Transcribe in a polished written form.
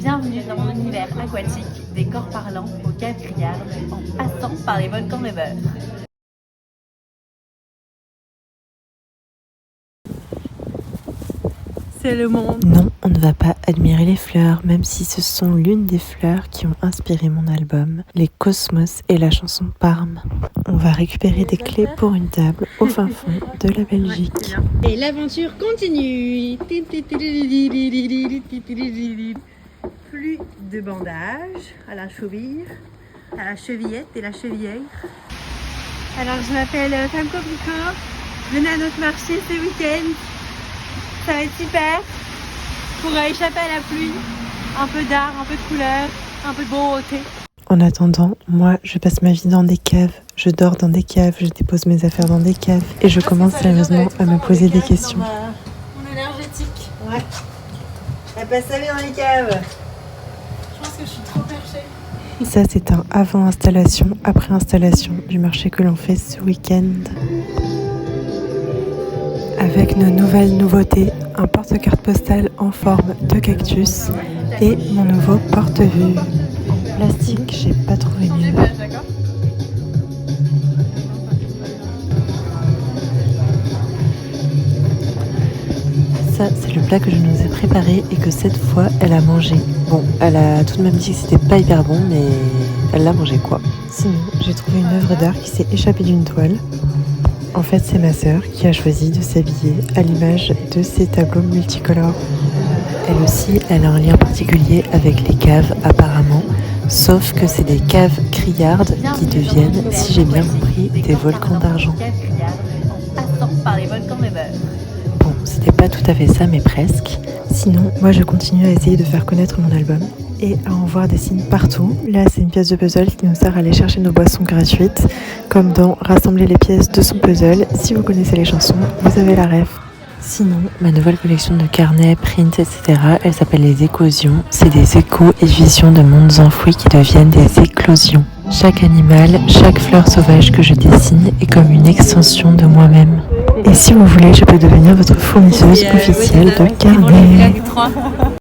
Bienvenue dans mon univers aquatique, des corps parlants aux caves criardes, en passant par les volcans de beurre. C'est le monde. Non, on ne va pas admirer les fleurs, même si ce sont l'une des fleurs qui ont inspiré mon album, les Cosmos et la chanson Parme. On va récupérer des clés pour une table au fin fond de la Belgique. Et l'aventure continue. Plus de bandage à la cheville, à la chevillette et la chevillère. Alors je m'appelle Femme Coquelicot. Venez à notre marché ce week-end. Ça va être super pour échapper à la pluie. Un peu d'art, un peu de couleur, un peu de beauté. En attendant, moi, je passe ma vie dans des caves. Je dors dans des caves, je dépose mes affaires dans des caves. Et je commence sérieusement à me poser des questions. Mon énergétique. Ouais. Elle passe sa vie dans les caves. Je pense que je suis trop perchée. Ça, c'est un avant installation, après installation du marché que l'on fait ce week-end. Avec nos nouvelles nouveautés, un porte-carte postale en forme de cactus et mon nouveau porte-vue. En plastique, j'ai pas trouvé mieux. Ça, c'est le plat que je nous ai préparé et que cette fois, elle a mangé. Bon, elle a tout de même dit que c'était pas hyper bon, mais elle l'a mangé quoi. Sinon, j'ai trouvé une œuvre d'art qui s'est échappée d'une toile. En fait, c'est ma sœur qui a choisi de s'habiller à l'image de ces tableaux multicolores. Elle aussi, elle a un lien particulier avec les caves apparemment, sauf que c'est des caves criardes qui deviennent, si j'ai bien compris, des volcans d'argent. En passant par les volcans de beurre. Bon, c'était pas tout à fait ça, mais presque. Sinon, moi je continue à essayer de faire connaître mon album et à en voir des signes partout. Là, c'est une pièce de puzzle qui nous sert à aller chercher nos boissons gratuites, comme dans Rassembler les pièces de son puzzle. Si vous connaissez les chansons, vous avez la ref. Sinon, ma nouvelle collection de carnets, prints, etc., elle s'appelle les éclosions. C'est des échos et visions de mondes enfouis qui deviennent des éclosions. Chaque animal, chaque fleur sauvage que je dessine est comme une extension de moi-même. Et si vous voulez, je peux devenir votre fournisseuse officielle de carnets.